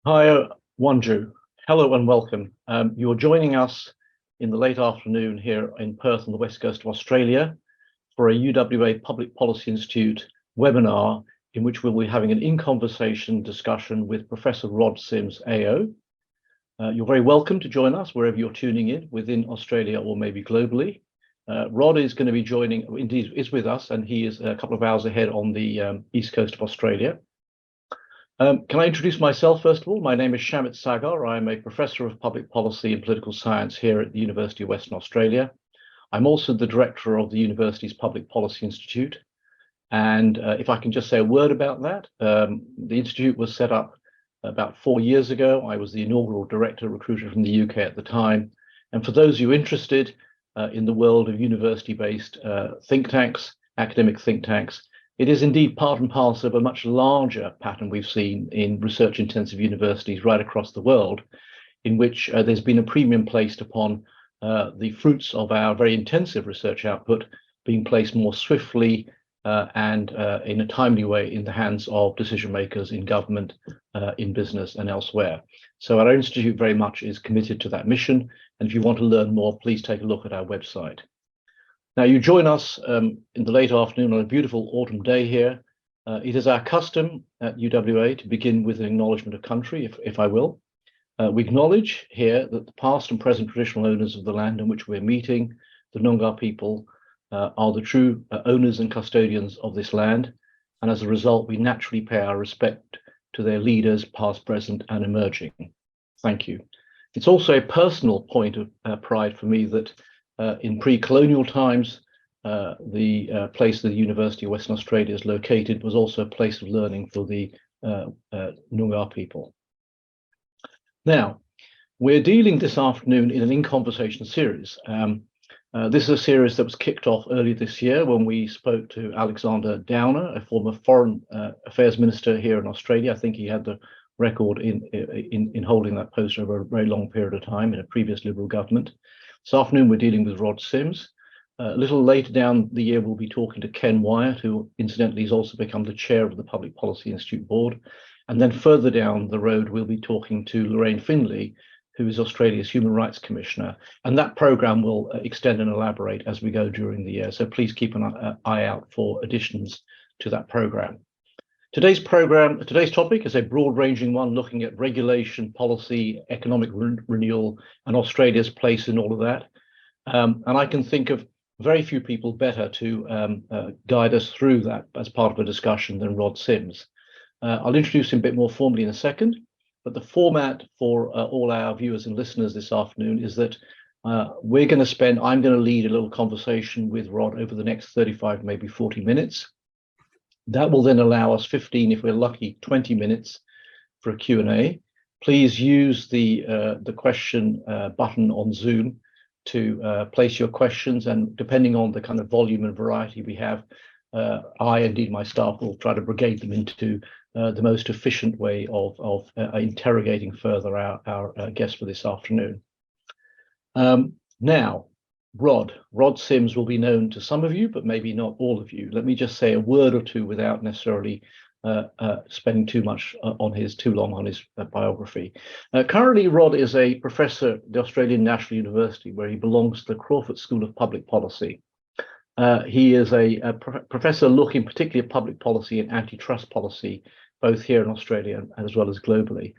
Hi, Wanju. Hello and welcome. You're joining us in the late afternoon here in Perth on the west coast of Australia for a UWA Public Policy Institute webinar in which we'll be having an in-conversation discussion with Professor Rod Sims, AO. You're very welcome to join us wherever you're tuning in within Australia or maybe globally. Rod is going to be joining, indeed is with us, and he is a couple of hours ahead on the east coast of Australia. Can I introduce myself first of all? My name is Shamit Saggar. I'm a Professor of Public Policy and Political Science here at the University of Western Australia. I'm also the Director of the university's Public Policy Institute. And if I can just say a word about that, the Institute was set up about 4 years ago. I was the inaugural Director recruited from the UK at the time. And for those of you interested in the world of university-based think tanks, academic think tanks, it is indeed part and parcel of a much larger pattern we've seen in research-intensive universities right across the world, in which there's been a premium placed upon the fruits of our very intensive research output being placed more swiftly and in a timely way in the hands of decision makers in government, in business and elsewhere. So our institute very much is committed to that mission. And if you want to learn more, please take a look at our website. Now, you join us in the late afternoon on a beautiful autumn day here. It is our custom at UWA to begin with an acknowledgement of country, if I will. We acknowledge here that the past and present traditional owners of the land on which we're meeting, the Noongar people, are the true owners and custodians of this land. And as a result, we naturally pay our respect to their leaders, past, present, and emerging. Thank you. It's also a personal point of pride for me that in pre-colonial times, the place the University of Western Australia is located was also a place of learning for the Noongar people. Now, we're dealing this afternoon in an in-conversation series. This is a series that was kicked off earlier this year when we spoke to Alexander Downer, a former Foreign Affairs Minister here in Australia. I think he had the record in holding that post over a very long period of time in a previous Liberal government. This afternoon, we're dealing with Rod Sims. A little later down the year, we'll be talking to Ken Wyatt, who incidentally has also become the chair of the Public Policy Institute board. And then further down the road, we'll be talking to Lorraine Findlay, who is Australia's Human Rights Commissioner. And that programme will extend and elaborate as we go during the year. So please keep an eye out for additions to that programme. Today's topic is a broad-ranging one looking at regulation, policy, economic renewal, and Australia's place in all of that. And I can think of very few people better to guide us through that as part of a discussion than Rod Sims. I'll introduce him a bit more formally in a second, but the format for all our viewers and listeners this afternoon is that I'm going to lead a little conversation with Rod over the next 35, maybe 40 minutes. That will then allow us 15, if we're lucky, 20 minutes for a Q&A. Please use the question button on Zoom to place your questions, and depending on the kind of volume and variety we have, I, indeed my staff, will try to brigade them into the most efficient way of interrogating further our guests for this afternoon. Now, Rod Sims will be known to some of you, but maybe not all of you. Let me just say a word or two without necessarily spending too long on his biography. Currently, Rod is a professor at the Australian National University, where he belongs to the Crawford School of Public Policy. He is a professor looking particularly at public policy and antitrust policy, both here in Australia as well as globally.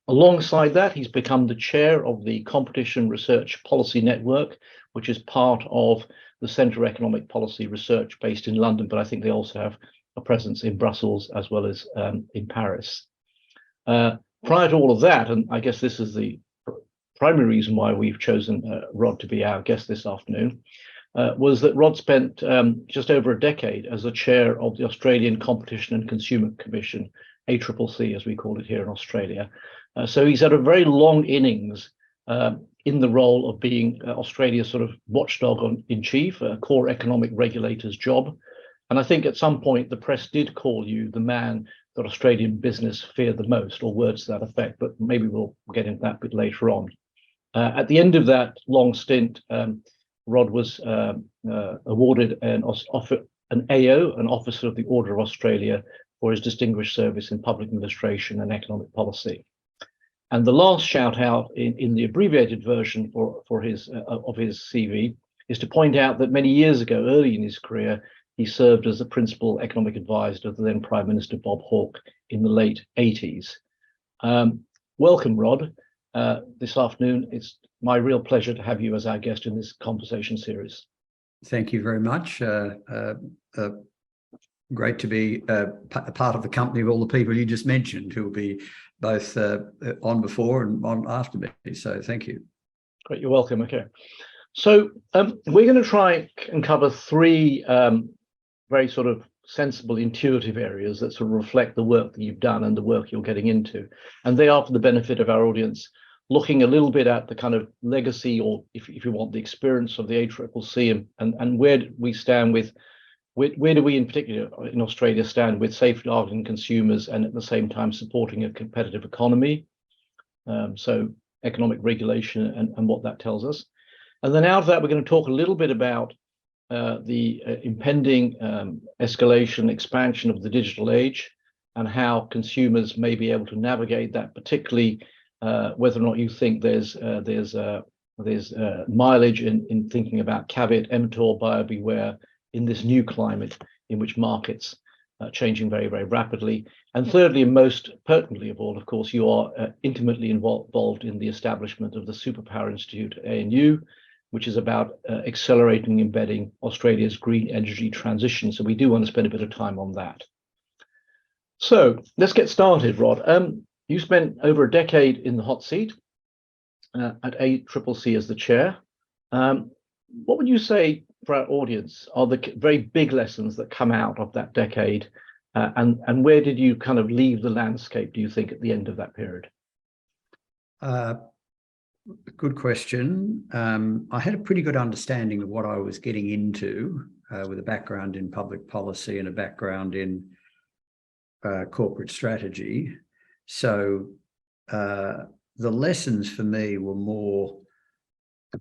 Alongside that, he's become the chair of the Competition Research Policy Network, which is part of the Centre for Economic Policy Research based in London, but I think they also have a presence in Brussels as well as in Paris. Prior to all of that, and I guess this is the primary reason why we've chosen Rod to be our guest this afternoon, was that Rod spent just over a decade as the chair of the Australian Competition and Consumer Commission, ACCC, as we call it here in Australia. So he's had a very long innings in the role of being Australia's sort of watchdog in chief, a core economic regulator's job. And I think at some point the press did call you the man that Australian business feared the most, or words to that effect, but maybe we'll get into that bit later on. At the end of that long stint, Rod was awarded an AO, an Officer of the Order of Australia, for his distinguished service in public administration and economic policy. And the last shout out in the abbreviated version for his of his CV is to point out that many years ago, early in his career, he served as the principal economic advisor to the then Prime Minister Bob Hawke in the late 80s. Welcome, Rod. This afternoon, it's my real pleasure to have you as our guest in this conversation series. Thank you very much. Great to be a part of the company of all the people you just mentioned, who will be both on before and on after me. So thank you. Great, you're welcome. Okay. So we're going to try and cover three very sort of sensible, intuitive areas that sort of reflect the work that you've done and the work you're getting into. And they are, for the benefit of our audience, looking a little bit at the kind of legacy, or if you want, the experience of the ACCC and where do we stand with, where do we in particular in Australia stand with safeguarding consumers and at the same time supporting a competitive economy. So economic regulation and what that tells us. And then out of that, we're going to talk a little bit about the impending escalation, expansion of the digital age, and how consumers may be able to navigate that, particularly whether or not you think there's mileage in thinking about caveat emptor, buyer beware in this new climate in which markets are changing very, very rapidly. And thirdly, and most pertinently of all, of course, you are intimately involved in the establishment of the Superpower Institute, ANU, which is about accelerating and embedding Australia's green energy transition. So we do want to spend a bit of time on that. So let's get started, Rod. You spent over a decade in the hot seat at ACCC as the chair. What would you say for our audience are the very big lessons that come out of that decade, and where did you kind of leave the landscape, do you think, at the end of that period? Good question. I had a pretty good understanding of what I was getting into with a background in public policy and a background in corporate strategy. So the lessons for me were more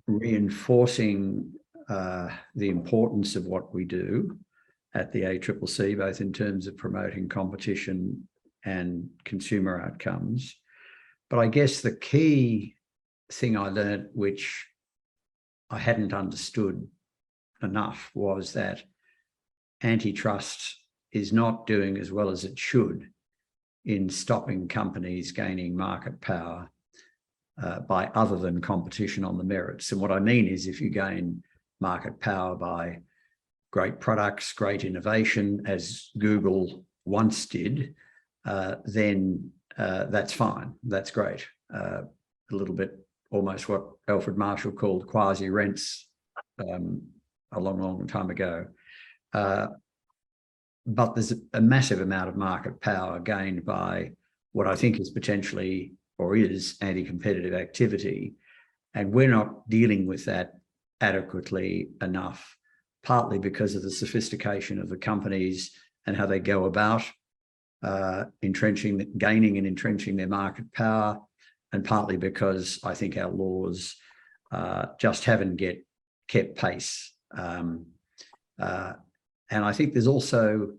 reinforcing the importance of what we do at the ACCC, both in terms of promoting competition and consumer outcomes. But I guess the key thing I learned, which I hadn't understood enough, was that antitrust is not doing as well as it should in stopping companies gaining market power by other than competition on the merits. And what I mean is, if you gain market power by great products, great innovation, as Google once did, then that's fine. That's great. A little bit almost what Alfred Marshall called quasi-rents a long, long time ago. But there's a massive amount of market power gained by what I think is potentially or is anti-competitive activity. And we're not dealing with that adequately enough, partly because of the sophistication of the companies and how they go about gaining and entrenching their market power, and partly because I think our laws just haven't kept pace. And I think there's also,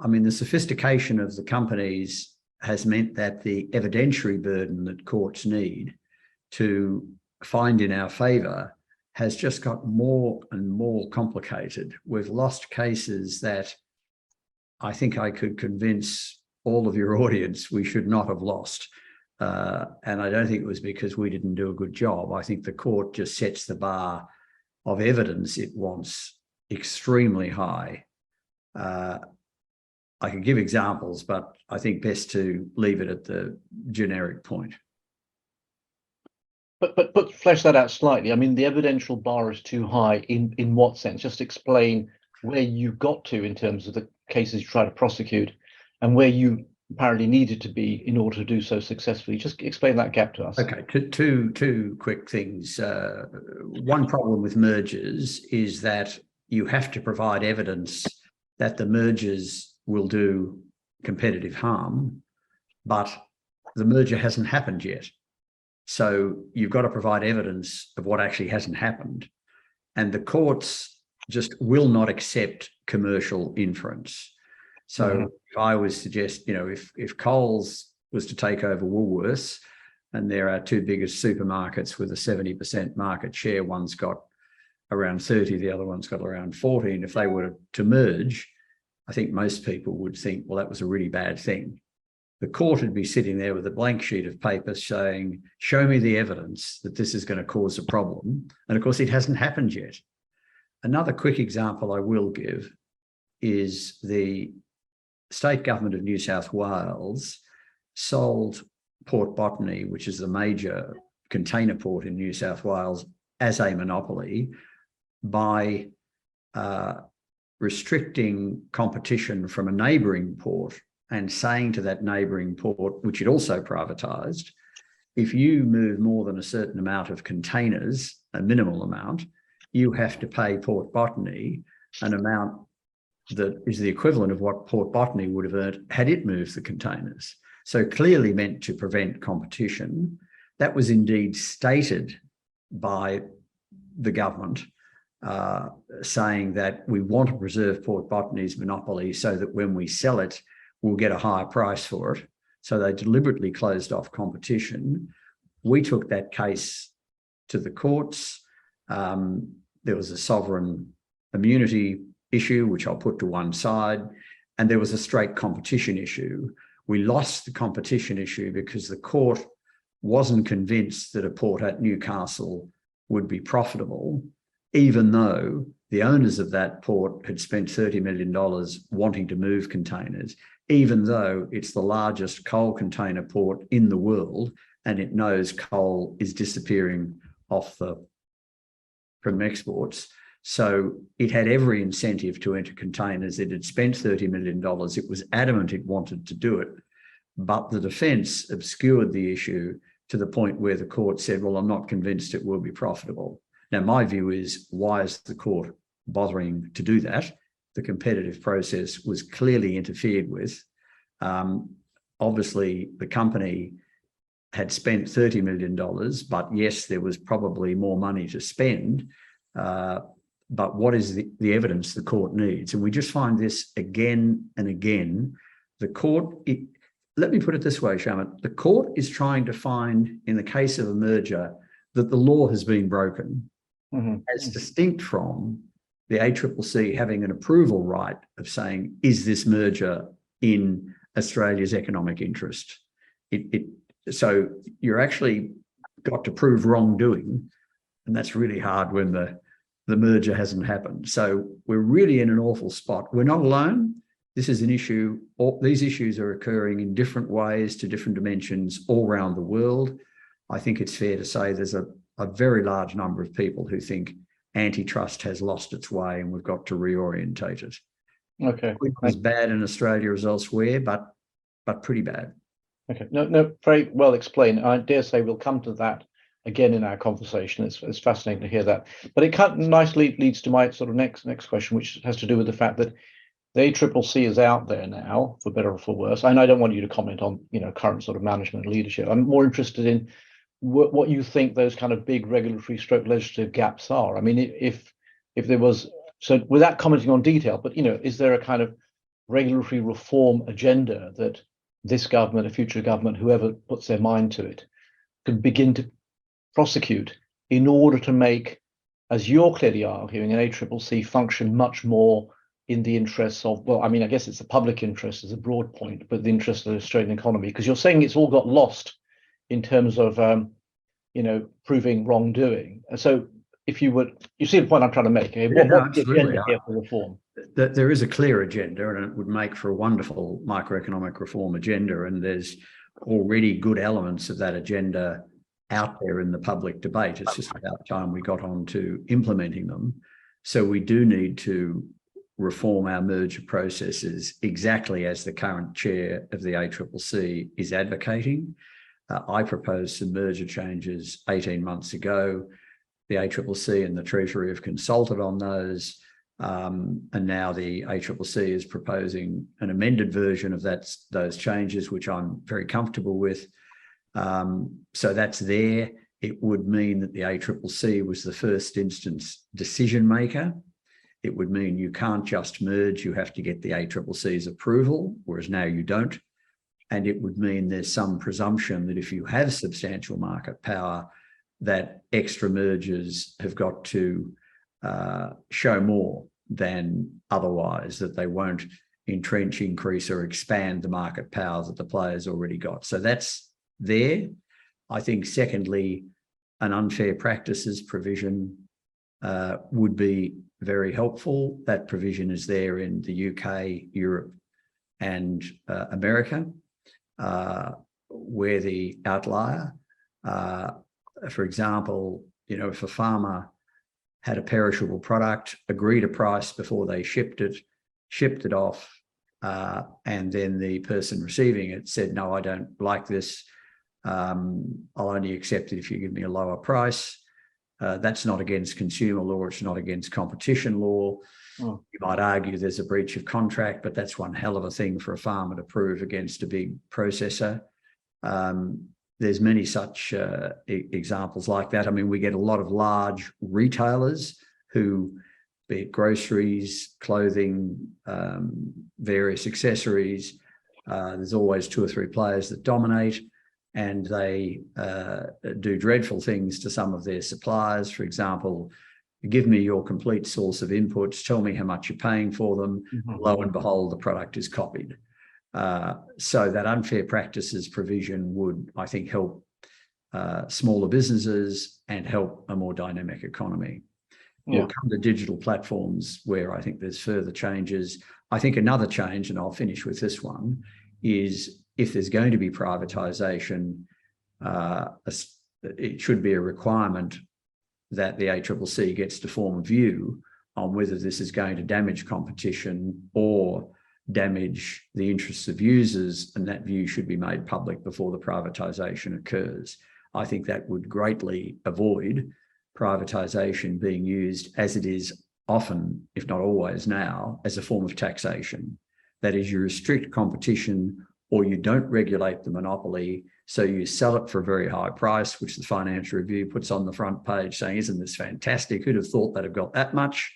I mean, the sophistication of the companies has meant that the evidentiary burden that courts need to find in our favour has just got more and more complicated. We've lost cases that I think I could convince all of your audience we should not have lost. And I don't think it was because we didn't do a good job. I think the court just sets the bar of evidence it wants extremely high. I could give examples, but I think best to leave it at the generic point. But flesh that out slightly. I mean, the evidential bar is too high in what sense? Just explain where you got to in terms of the cases you try to prosecute and where you apparently needed to be in order to do so successfully. Just explain that gap to us. Okay, two quick things. One problem with mergers is that you have to provide evidence that the mergers will do competitive harm, but the merger hasn't happened yet. So you've got to provide evidence of what actually hasn't happened. And the courts just will not accept commercial inference. So if I was suggest, if Coles was to take over Woolworths, and they're our two biggest supermarkets with a 70% market share. One's got around 30, the other one's got around 40. And if they were to merge, I think most people would think, well, that was a really bad thing. The court would be sitting there with a blank sheet of paper saying, show me the evidence that this is going to cause a problem. And of course, it hasn't happened yet. Another quick example I will give is the state government of New South Wales sold Port Botany, which is the major container port in New South Wales, as a monopoly by restricting competition from a neighbouring port and saying to that neighbouring port, which it also privatised, if you move more than a certain amount of containers, a minimal amount, you have to pay Port Botany an amount that is the equivalent of what Port Botany would have earned had it moved the containers. So clearly meant to prevent competition. That was indeed stated by the government, saying that we want to preserve Port Botany's monopoly so that when we sell it, we'll get a higher price for it. So they deliberately closed off competition. We took that case to the courts. There was a sovereign immunity issue, which I'll put to one side, and there was a straight competition issue. We lost the competition issue because the court wasn't convinced that a port at Newcastle would be profitable, even though the owners of that port had spent $30 million wanting to move containers, even though it's the largest coal container port in the world, and it knows coal is disappearing from exports. So it had every incentive to enter containers. It had spent $30 million. It was adamant it wanted to do it. But the defence obscured the issue to the point where the court said, well, I'm not convinced it will be profitable. Now, my view is, why is the court bothering to do that? The competitive process was clearly interfered with. Obviously, the company had spent $30 million, but yes, there was probably more money to spend. But what is the evidence the court needs? And we just find this again and again. The court, let me put it this way, Shamit, the court is trying to find, in the case of a merger, that the law has been broken, as distinct from the ACCC having an approval right of saying, is this merger in Australia's economic interest? So you're actually got to prove wrongdoing, and that's really hard when the merger hasn't happened. So we're really in an awful spot. We're not alone. This is an issue. These issues are occurring in different ways to different dimensions all around the world. I think it's fair to say there's a very large number of people who think antitrust has lost its way and we've got to reorientate it. Okay. As bad in Australia as elsewhere, but pretty bad. Okay. No, very well explained. I dare say we'll come to that again in our conversation. It's fascinating to hear that. But it kind of nicely leads to my sort of next question, which has to do with the fact that the ACCC is out there now, for better or for worse. And I don't want you to comment on, current sort of management and leadership. I'm more interested in what you think those kind of big regulatory stroke legislative gaps are. I mean, if there was, so without commenting on detail, but, is there a kind of regulatory reform agenda that this government, a future government, whoever puts their mind to it, could begin to prosecute in order to make, as you're clearly arguing, an ACCC function much more in the interests of, well, I mean, I guess it's a public interest as a broad point, but the interest of the Australian economy, because you're saying it's all got lost in terms of, proving wrongdoing. So if you see the point I'm trying to make. Okay? What's the agenda here for reform? There is a clear agenda, and it would make for a wonderful microeconomic reform agenda. And there's already good elements of that agenda out there in the public debate. It's just about time we got on to implementing them. So we do need to reform our merger processes exactly as the current chair of the ACCC is advocating. I proposed some merger changes 18 months ago. The ACCC and the Treasury have consulted on those. And now the ACCC is proposing an amended version of those changes, which I'm very comfortable with. So that's there. It would mean that the ACCC was the first instance decision maker. It would mean you can't just merge, you have to get the ACCC's approval, whereas now you don't. and it would mean there's some presumption that if you have substantial market power, that extra mergers have got to show more than otherwise, that they won't entrench, increase, or expand the market power that the players already got. So that's there. I think, secondly, an unfair practices provision would be very helpful. That provision is there in the UK, Europe, and America. We're the outlier. For example, if a farmer had a perishable product, agreed a price before they shipped it off, and then the person receiving it said, no, I don't like this. I'll only accept it if you give me a lower price. That's not against consumer law. It's not against competition law. You might argue there's a breach of contract, but that's one hell of a thing for a farmer to prove against a big processor. There's many such examples like that. I mean, we get a lot of large retailers who, be it groceries, clothing, various accessories, there's always 2 or 3 players that dominate, and they do dreadful things to some of their suppliers. For example, give me your complete source of inputs, tell me how much you're paying for them. Lo and behold, the product is copied. So that unfair practices provision would, I think, help smaller businesses and help a more dynamic economy. We'll come to digital platforms, where I think there's further changes. I think another change, and I'll finish with this one, is if there's going to be privatisation, it should be a requirement that the ACCC gets to form a view on whether this is going to damage competition or damage the interests of users, and that view should be made public before the privatisation occurs. I think that would greatly avoid privatisation being used, as it is often, if not always now, as a form of taxation. That is, you restrict competition or you don't regulate the monopoly, so you sell it for a very high price, which the Financial Review puts on the front page saying, isn't this fantastic? Who'd have thought they'd have got that much?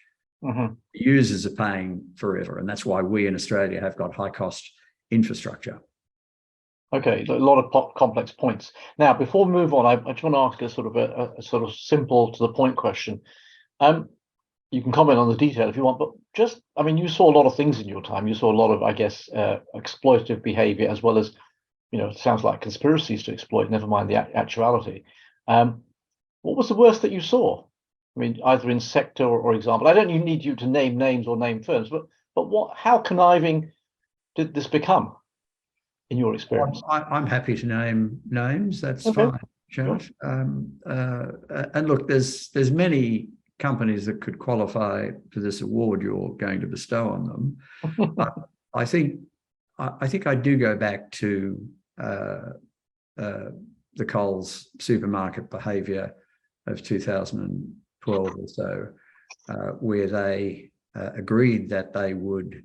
Users are paying forever, and that's why we in Australia have got high-cost infrastructure. Okay, a lot of complex points. Now, before we move on, I just want to ask a sort of simple to the point question. You can comment on the detail if you want, but just, I mean, you saw a lot of things in your time. You saw a lot of, I guess, exploitative behaviour, as well as, it sounds like conspiracies to exploit, never mind the actuality. What was the worst that you saw? I mean, either in sector or example. I don't need you to name names or name firms, but how conniving did this become, in your experience? I'm happy to name names. That's okay. Fine, Shamit. Sure. And look, there's many companies that could qualify for this award you're going to bestow on them. But I think I do go back to the Coles supermarket behaviour of 2012 or so, where they agreed that they would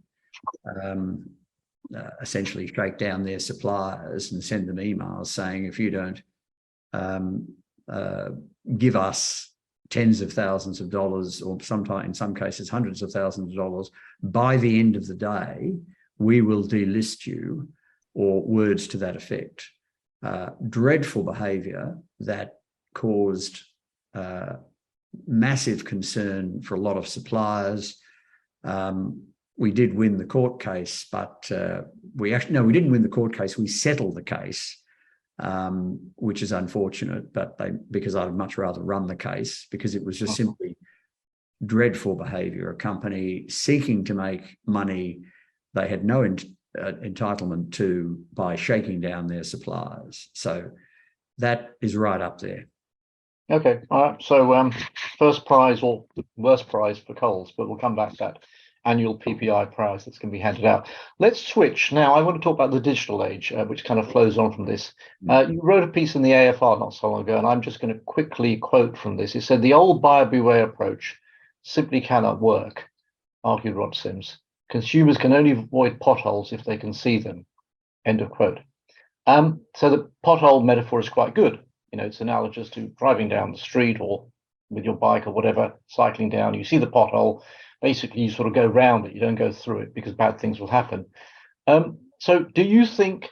essentially shake down their suppliers and send them emails saying, if you don't give us tens of thousands of dollars, or sometimes in some cases hundreds of thousands of dollars, by the end of the day, we will delist you, or words to that effect. Dreadful behaviour that caused massive concern for a lot of suppliers. We did win the court case, but we didn't win the court case. We settled the case, which is unfortunate, but because I'd much rather run the case, because it was just simply dreadful behaviour. A company seeking to make money they had no entitlement to by shaking down their suppliers. So that is right up there. Okay, all right. So first prize or worst prize for Coles, but we'll come back to that annual PPI prize that's going to be handed out. Let's switch now. I want to talk about the digital age, which kind of flows on from this. You wrote a piece in the AFR not so long ago, and I'm just going to quickly quote from this. It said, "The old buyer beware approach simply cannot work," argued Rod Sims. "Consumers can only avoid potholes if they can see them." End of quote. So the pothole metaphor is quite good. It's analogous to driving down the street or with your bike or whatever, cycling down. You see the pothole. Basically, you sort of go round it. You don't go through it, because bad things will happen. So do you think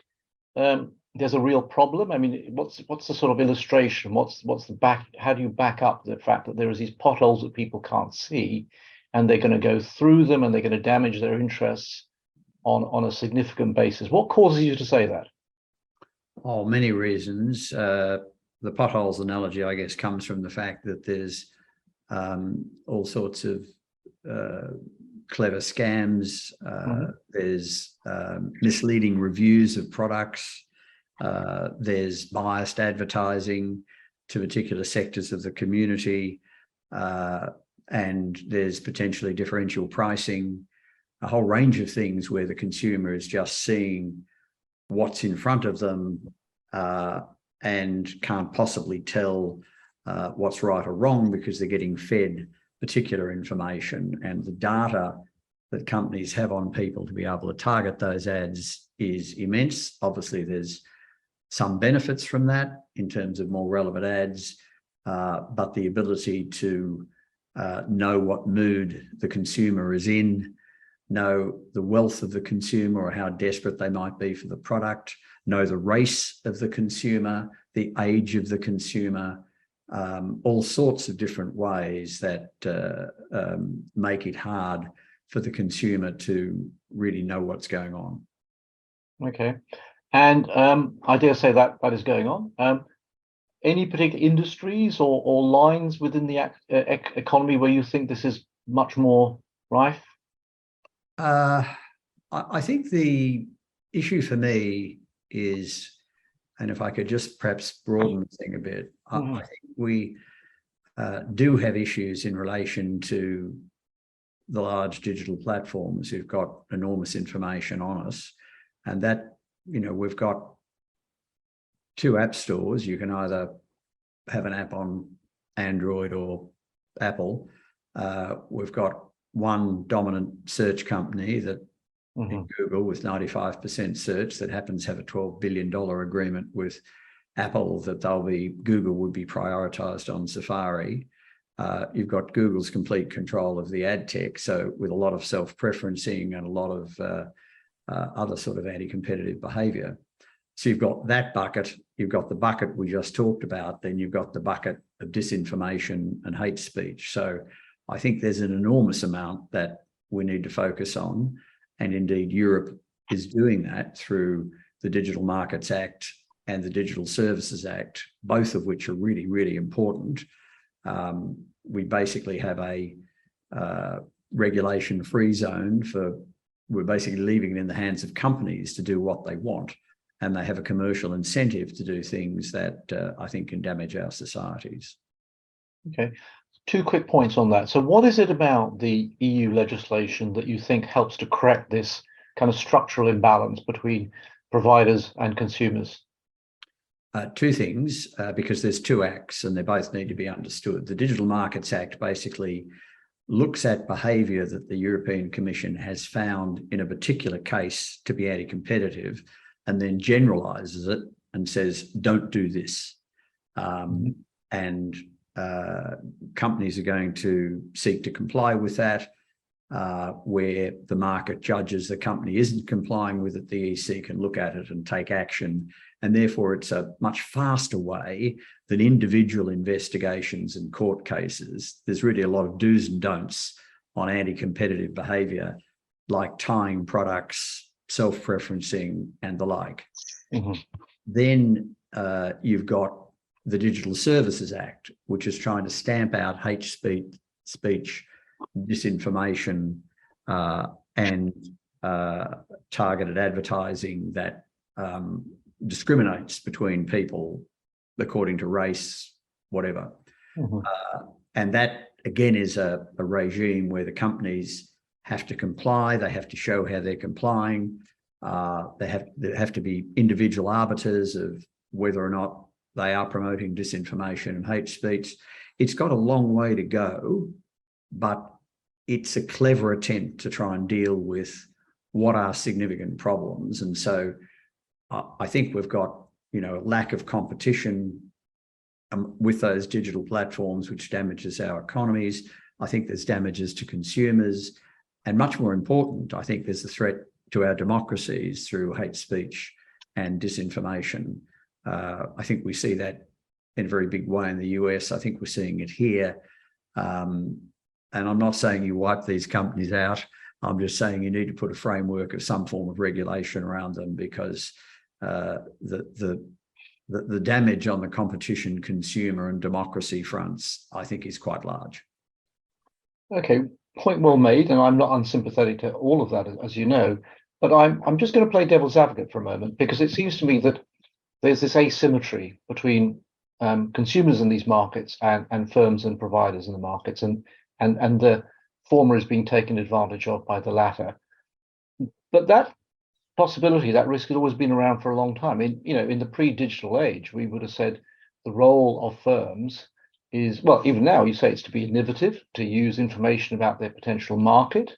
there's a real problem? I mean, what's the sort of illustration? What's the back? How do you back up the fact that there is these potholes that people can't see, and they're going to go through them, and they're going to damage their interests on a significant basis? What causes you to say that? Oh, many reasons. The potholes analogy, I guess, comes from the fact that there's all sorts of clever scams. There's misleading reviews of products. There's biased advertising to particular sectors of the community. And there's potentially differential pricing, a whole range of things where the consumer is just seeing what's in front of them and can't possibly tell what's right or wrong because they're getting fed particular information. And the data that companies have on people to be able to target those ads is immense. Obviously, there's some benefits from that in terms of more relevant ads, but the ability to know what mood the consumer is in, know the wealth of the consumer or how desperate they might be for the product, know the race of the consumer, the age of the consumer, all sorts of different ways that make it hard for the consumer to really know what's going on. Okay. And I dare say that is going on. Any particular industries or lines within the economy where you think this is much more rife? I think the issue for me is, and if I could just perhaps broaden the thing a bit, I think we do have issues in relation to the large digital platforms who've got enormous information on us. And that, we've got two app stores. You can either have an app on Android or Apple. We've got one dominant search company that in Google with 95% search that happens to have a $12 billion agreement with Apple that Google would be prioritized on Safari. You've got Google's complete control of the ad tech, so with a lot of self-preferencing and a lot of other sort of anti-competitive behavior. So you've got that bucket, you've got the bucket we just talked about, then you've got the bucket of disinformation and hate speech. So I think there's an enormous amount that we need to focus on. And indeed, Europe is doing that through the Digital Markets Act and the Digital Services Act, both of which are really, really important. We basically have a regulation-free zone we're basically leaving it in the hands of companies to do what they want. And they have a commercial incentive to do things that I think can damage our societies. Okay. Two quick points on that. So what is it about the EU legislation that you think helps to correct this kind of structural imbalance between providers and consumers? Two things, because there's two acts and they both need to be understood. The Digital Markets Act basically looks at behaviour that the European Commission has found in a particular case to be anti-competitive and then generalises it and says, don't do this. And companies are going to seek to comply with that. Where the market judges the company isn't complying with it, the EC can look at it and take action. And therefore, it's a much faster way than individual investigations and court cases. There's really a lot of do's and don'ts on anti-competitive behaviour, like tying products, self-preferencing, and the like. Then you've got the Digital Services Act, which is trying to stamp out hate speech, disinformation, and targeted advertising that discriminates between people according to race, whatever. And that, again, is a regime where the companies have to comply. They have to show how they're complying. There have to be individual arbiters of whether or not they are promoting disinformation and hate speech. It's got a long way to go, but it's a clever attempt to try and deal with what are significant problems. And so I think we've got, a lack of competition with those digital platforms, which damages our economies. I think there's damages to consumers. And much more important, I think there's a threat to our democracies through hate speech and disinformation. I think we see that in a very big way in the US. I think we're seeing it here. And I'm not saying you wipe these companies out. I'm just saying you need to put a framework of some form of regulation around them, because the damage on the competition, consumer and democracy fronts, I think, is quite large. Okay, point well made, and I'm not unsympathetic to all of that, as you know, but I'm just going to play devil's advocate for a moment, because it seems to me that there's this asymmetry between consumers in these markets and firms and providers in the markets, and the former is being taken advantage of by the latter. But that possibility, that risk, has always been around for a long time. In the pre-digital age, we would have said the role of firms is, well, even now you say it's to be innovative, to use information about their potential market,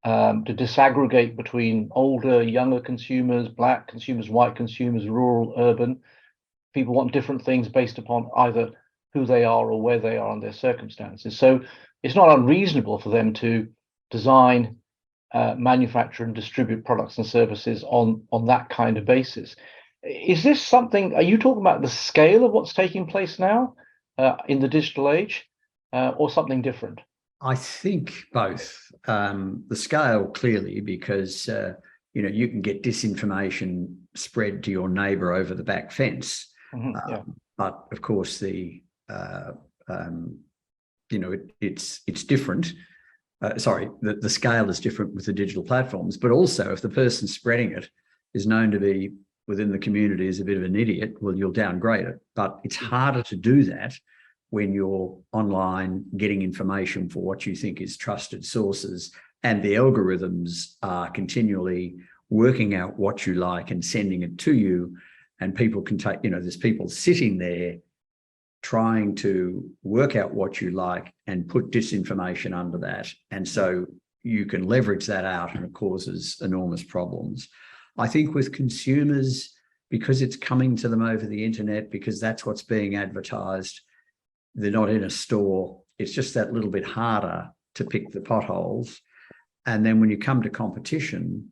to disaggregate between older, younger consumers, black consumers, white consumers, rural, urban. People want different things based upon either who they are or where they are in their circumstances. So it's not unreasonable for them to design, manufacture and distribute products and services on that kind of basis. Is this something, are you talking about the scale of what's taking place now in the digital age, or something different? I think both. The scale, clearly, because you can get disinformation spread to your neighbour over the back fence. Yeah. But of course, it's different. The scale is different with the digital platforms, but also if the person spreading it is known to be within the community as a bit of an idiot, well, you'll downgrade it. But it's harder to do that when you're online getting information for what you think is trusted sources, and the algorithms are continually working out what you like and sending it to you. And people can take, there's people sitting there trying to work out what you like and put disinformation under that. And so you can leverage that out, and it causes enormous problems. I think with consumers, because it's coming to them over the internet, because that's what's being advertised, they're not in a store. It's just that little bit harder to pick the potholes. And then when you come to competition,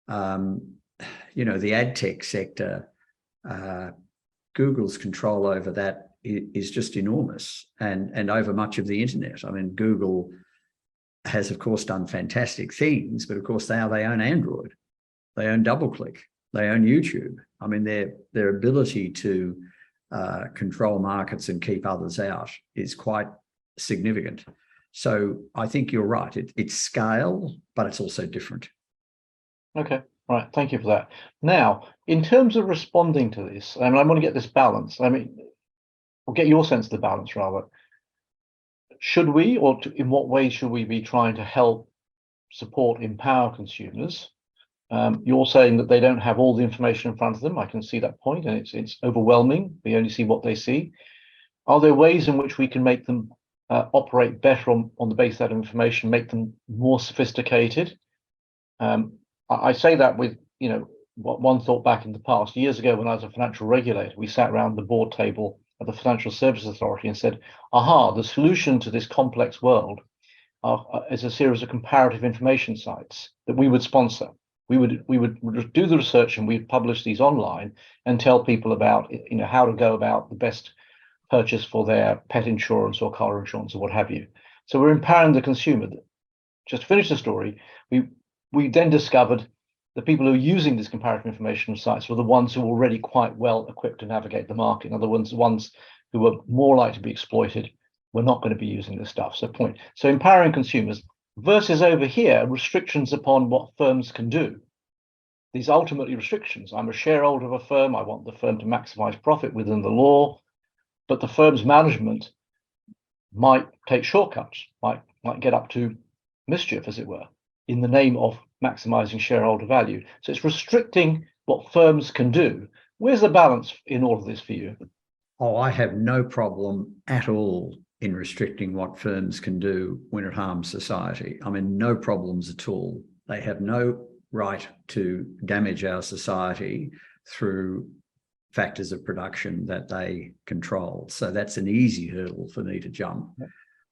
the ad tech sector, Google's control over that is just enormous, and over much of the internet. I mean, Google has, of course, done fantastic things, but of course they own Android, they own DoubleClick, they own YouTube. I mean, their ability to control markets and keep others out is quite significant. So I think you're right. It's scale, but it's also different. Okay. All right. Thank you for that. Now, in terms of responding to this, I want to get this balance. Or get your sense of the balance, rather. Should we, in what ways should we be trying to help, support, empower consumers? You're saying that they don't have all the information in front of them. I can see that point, and it's overwhelming. We only see what they see. Are there ways in which we can make them operate better on the basis of that information, make them more sophisticated? I say that with, one thought back in the past. Years ago, when I was a financial regulator, we sat around the board table at the Financial Services Authority and said, aha, the solution to this complex world is a series of comparative information sites that we would sponsor. We would do the research, and we'd publish these online and tell people about, how to go about the best purchase for their pet insurance or car insurance or what have you. So we're empowering the consumer. Just to finish the story, we then discovered the people who are using these comparative information sites were the ones who were already quite well equipped to navigate the market. In other words, the ones who were more likely to be exploited were not going to be using this stuff. So empowering consumers versus over here, restrictions upon what firms can do. These ultimately restrictions. I'm a shareholder of a firm. I want the firm to maximize profit within the law, but the firm's management might take shortcuts, might get up to mischief, as it were, in the name of maximizing shareholder value. So it's restricting what firms can do. Where's the balance in all of this for you? Oh, I have no problem at all in restricting what firms can do when it harms society. No problems at all. They have no right to damage our society through factors of production that they control. So that's an easy hurdle for me to jump.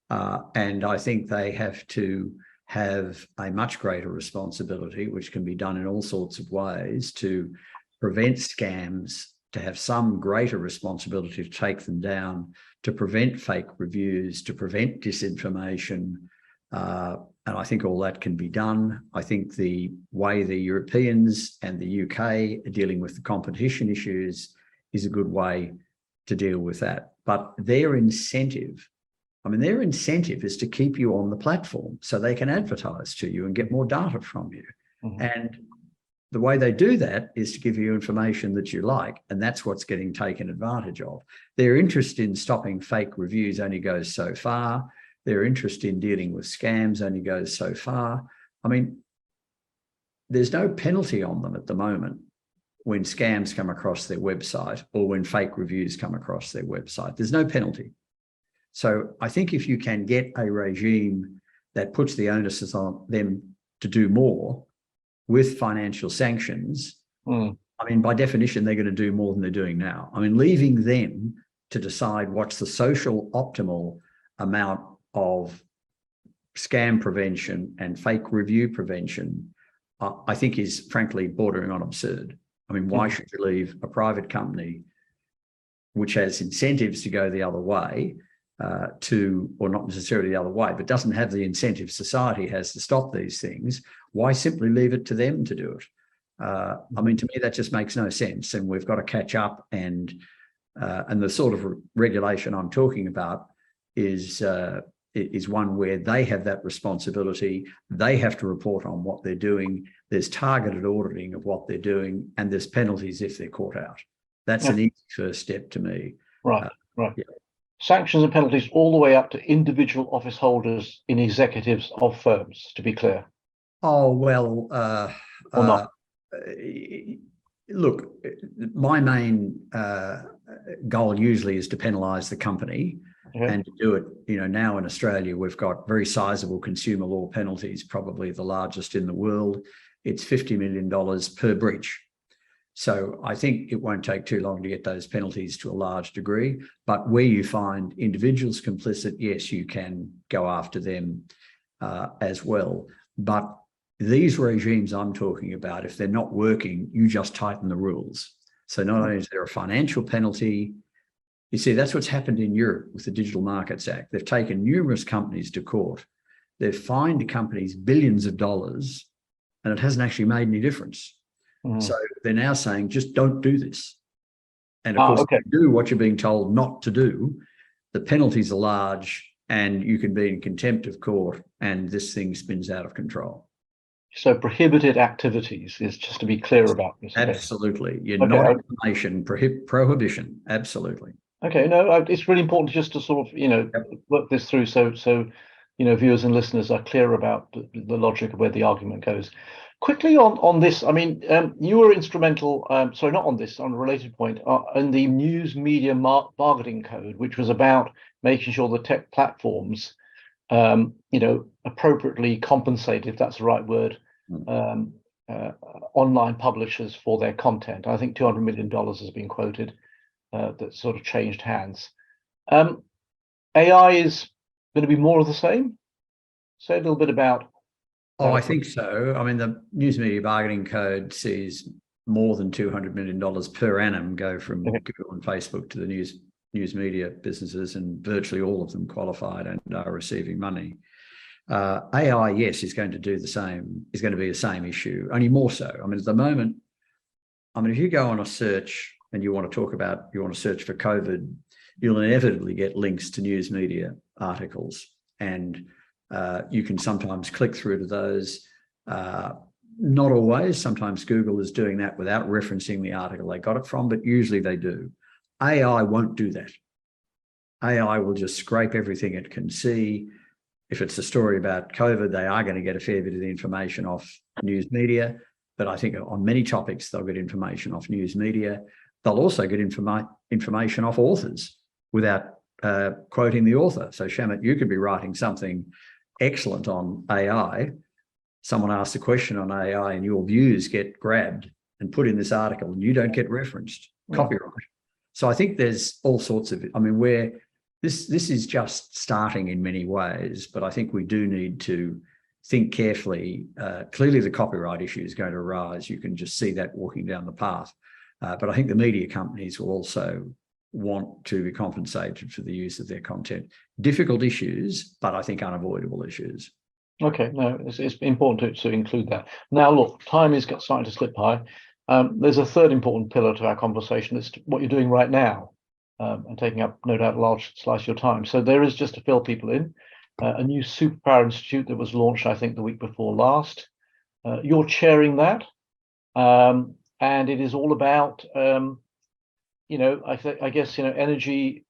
And I think they have to have a much greater responsibility, which can be done in all sorts of ways, to prevent scams, to have some greater responsibility to take them down, to prevent fake reviews, to prevent disinformation. And I think all that can be done. I think the way the Europeans and the UK are dealing with the competition issues is a good way to deal with that. But their incentive is to keep you on the platform so they can advertise to you and get more data from you. Mm-hmm. And the way they do that is to give you information that you like, and that's what's getting taken advantage of. Their interest in stopping fake reviews only goes so far. Their interest in dealing with scams only goes so far. I mean, there's no penalty on them at the moment when scams come across their website or when fake reviews come across their website. There's no penalty. So I think if you can get a regime that puts the onus on them to do more with financial sanctions, I mean, by definition, they're going to do more than they're doing now. I mean, leaving them to decide what's the social optimal amount of scam prevention and fake review prevention, I think is frankly bordering on absurd. I mean, why should you leave a private company which has incentives to go the other way or not necessarily the other way, but doesn't have the incentive society has to stop these things? Why simply leave it to them to do it? I mean, to me, that just makes no sense. And we've got to catch up. And the sort of regulation I'm talking about is one where they have that responsibility. They have to report on what they're doing. There's targeted auditing of what they're doing, and there's penalties if they're caught out. That's an easy first step to me. Right. Yeah. Sanctions and penalties all the way up to individual office holders in executives of firms, to be clear. Oh, well, or not? Look, my main goal usually is to penalise the company. Okay. And to do it, now in Australia, we've got very sizable consumer law penalties, probably the largest in the world. It's $50 million per breach. So I think it won't take too long to get those penalties to a large degree. But where you find individuals complicit, yes, you can go after them as well. But these regimes I'm talking about, if they're not working, you just tighten the rules. So not only is there a financial penalty, you see, that's what's happened in Europe with the Digital Markets Act. They've taken numerous companies to court. They've fined companies billions of dollars, and it hasn't actually made any difference. So they're now saying, just don't do this. And of course, if you do what you're being told not to do, the penalties are large and you can be in contempt of court, and this thing spins out of control. So prohibited activities is just to be clear about this. Absolutely. You're not information prohibition. Absolutely. Okay, no, it's really important just to sort of, work this through so viewers and listeners are clear about the logic of where the argument goes. Quickly on this, I mean, you were instrumental, sorry, not on this, on a related point, in the news media bargaining code, which was about making sure the tech platforms, appropriately compensate, if that's the right word, online publishers for their content. I think $200 million has been quoted that sort of changed hands. AI is going to be more of the same? Say a little bit about. Oh, I think so. I mean, the News Media Bargaining Code sees more than $200 million per annum go from Google and Facebook to the news media businesses, and virtually all of them qualified and are receiving money. AI, yes, is going to do the same, is going to be the same issue, only more so. I mean, at the moment, if you go on a search and you want to search for COVID, you'll inevitably get links to news media articles, and you can sometimes click through to those. Not always. Sometimes Google is doing that without referencing the article they got it from, but usually they do. AI won't do that. AI will just scrape everything it can see. If it's a story about COVID, they are going to get a fair bit of the information off news media, but I think on many topics, they'll get information off news media. They'll also get information off authors without quoting the author. So Shamit, you could be writing something excellent on AI. Someone asks a question on AI and your views get grabbed and put in this article and you don't get referenced. Copyright. So I think there's all sorts of, where this is just starting in many ways, but I think we do need to think carefully. Clearly the copyright issue is going to arise. You can just see that walking down the path. But I think the media companies will also want to be compensated for the use of their content. Difficult issues, but I think unavoidable issues. Okay, no, it's important to include that. Now, look, time is starting to slip by. There's a third important pillar to our conversation. It's what you're doing right now, and taking up, no doubt, a large slice of your time. So there is, just to fill people in, a new Superpower Institute that was launched, I think, the week before last. You're chairing that, and it is all about, I guess, energy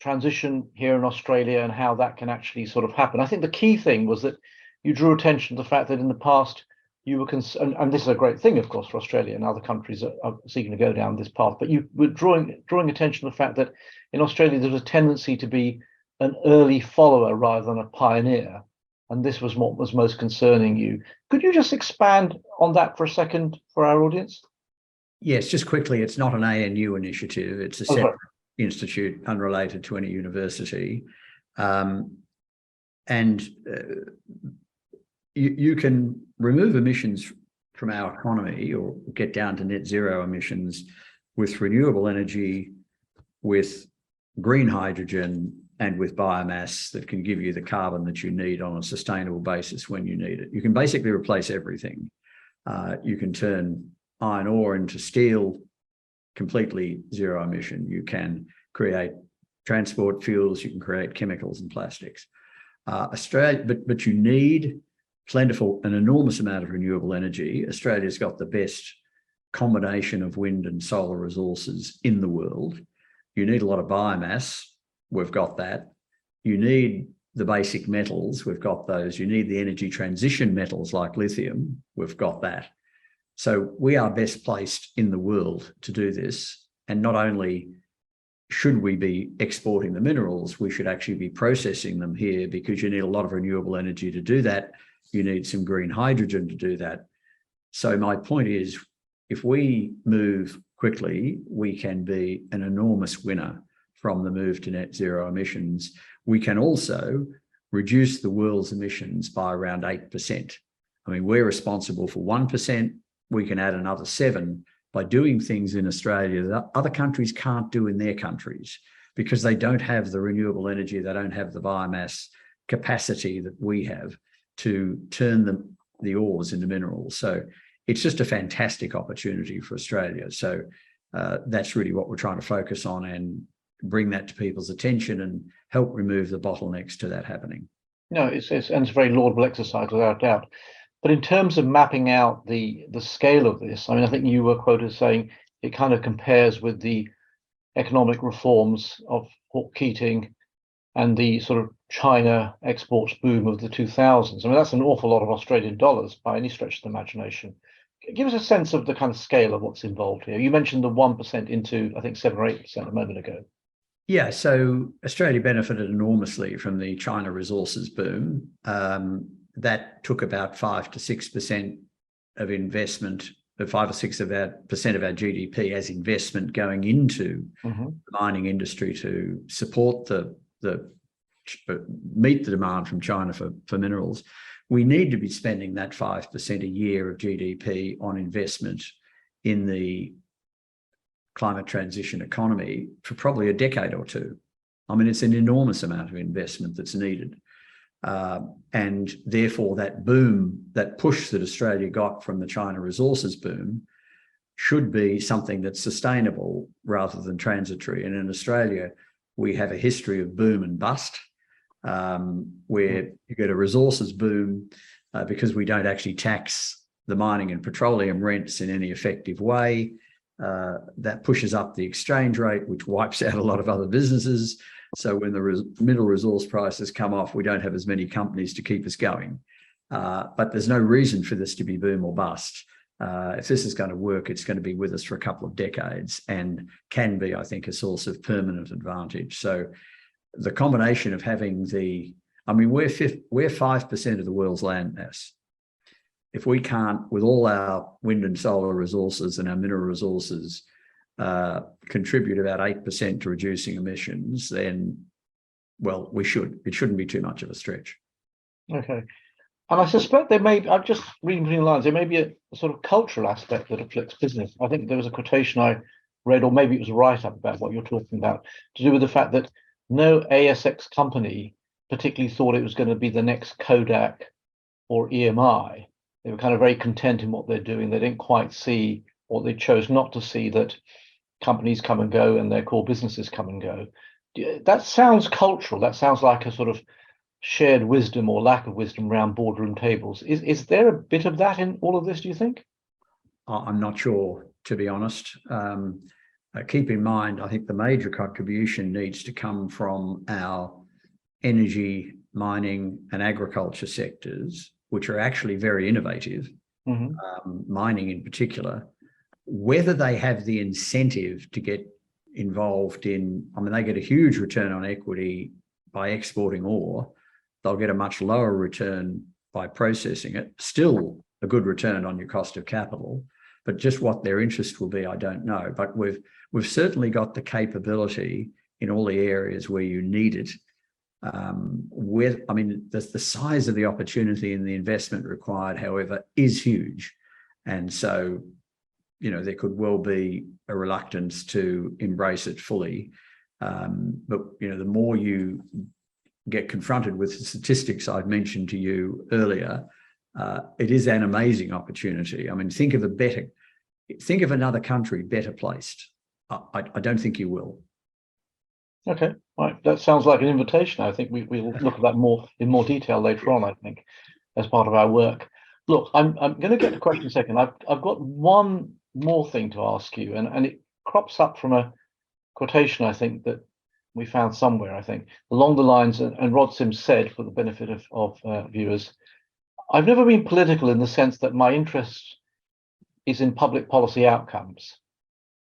transition here in Australia and how that can actually sort of happen. I think the key thing was that you drew attention to the fact that in the past you were concerned, and this is a great thing, of course, for Australia and other countries are seeking to go down this path, but you were drawing attention to the fact that in Australia there's a tendency to be an early follower rather than a pioneer, and this was what was most concerning you. Could you just expand on that for a second for our audience? Yes, just quickly, it's not an ANU initiative, it's a separate institute unrelated to any university. You can remove emissions from our economy or get down to net zero emissions with renewable energy, with green hydrogen, and with biomass that can give you the carbon that you need on a sustainable basis when you need it. You can basically replace everything. You can turn iron ore into steel, completely zero emission. You can create transport fuels, you can create chemicals and plastics. Australia, but you need plentiful, an enormous amount of renewable energy. Australia's got the best combination of wind and solar resources in the world. You need a lot of biomass, we've got that. You need the basic metals, we've got those. You need the energy transition metals like lithium, we've got that. So we are best placed in the world to do this. And not only should we be exporting the minerals, we should actually be processing them here, because you need a lot of renewable energy to do that. You need some green hydrogen to do that. So my point is, if we move quickly, we can be an enormous winner from the move to net zero emissions. We can also reduce the world's emissions by around 8%. I mean, we're responsible for 1%. We can add another 7% by doing things in Australia that other countries can't do in their countries, because they don't have the renewable energy, they don't have the biomass capacity that we have to turn the ores into minerals. So it's just a fantastic opportunity for Australia. So that's really what we're trying to focus on and bring that to people's attention and help remove the bottlenecks to that happening. No, it's a very laudable exercise, without doubt. But in terms of mapping out the scale of this, I mean, I think you were quoted saying it kind of compares with the economic reforms of Hawke Keating and the sort of China exports boom of the 2000s. I mean, that's an awful lot of Australian dollars by any stretch of the imagination. Give us a sense of the kind of scale of what's involved here. You mentioned the 1% into, I think, 7 or 8% a moment ago. Yeah, so Australia benefited enormously from the China resources boom. That took about 5 to 6% of investment, 5 or 6% of our GDP as investment going into the mining industry to support meet the demand from China for minerals. We need to be spending that 5% a year of GDP on investment in the climate transition economy for probably a decade or two. I mean, it's an enormous amount of investment that's needed. And therefore that boom, that push that Australia got from the China resources boom should be something that's sustainable rather than transitory. And in Australia, we have a history of boom and bust, where you get a resources boom because we don't actually tax the mining and petroleum rents in any effective way. That pushes up the exchange rate, which wipes out a lot of other businesses. So when the mineral resource prices come off, we don't have as many companies to keep us going. But there's no reason for this to be boom or bust. If this is going to work, it's going to be with us for a couple of decades and can be, I think, a source of permanent advantage. So the combination of having we're 5% of the world's land mass. If we can't, with all our wind and solar resources and our mineral resources, contribute about 8% to reducing emissions, then, well, we should. It shouldn't be too much of a stretch. Okay. And I suspect there may be, I'm just reading between the lines, there may be a sort of cultural aspect that afflicts business. I think there was a quotation I read, or maybe it was a write-up about what you're talking about, to do with the fact that no ASX company particularly thought it was going to be the next Kodak or EMI. They were kind of very content in what they're doing. They didn't quite see, or they chose not to see, that companies come and go and their core businesses come and go. That sounds cultural. That sounds like a sort of shared wisdom or lack of wisdom around boardroom tables. Is there a bit of that in all of this, do you think? I'm not sure, to be honest. Keep in mind, I think the major contribution needs to come from our energy, mining and agriculture sectors, which are actually very innovative, mining in particular. Whether they have the incentive to get involved in, I mean, they get a huge return on equity by exporting ore. They'll get a much lower return by processing it. Still a good return on your cost of capital, but just what their interest will be, I don't know. But we've certainly got the capability in all the areas where you need it. The size of the opportunity and the investment required, however, is huge. And so, there could well be a reluctance to embrace it fully. But the more you get confronted with the statistics I've mentioned to you earlier, it is an amazing opportunity. I mean, think of another country better placed. I don't think you will. Okay, right. That sounds like an invitation. I think we will look at that in more detail later on, I think, as part of our work. Look, I'm going to get to question second. I've got one more thing to ask you, and it crops up from a quotation, I think, that we found somewhere, I think, along the lines, and Rod Sims said, for the benefit of viewers, I've never been political in the sense that my interest is in public policy outcomes.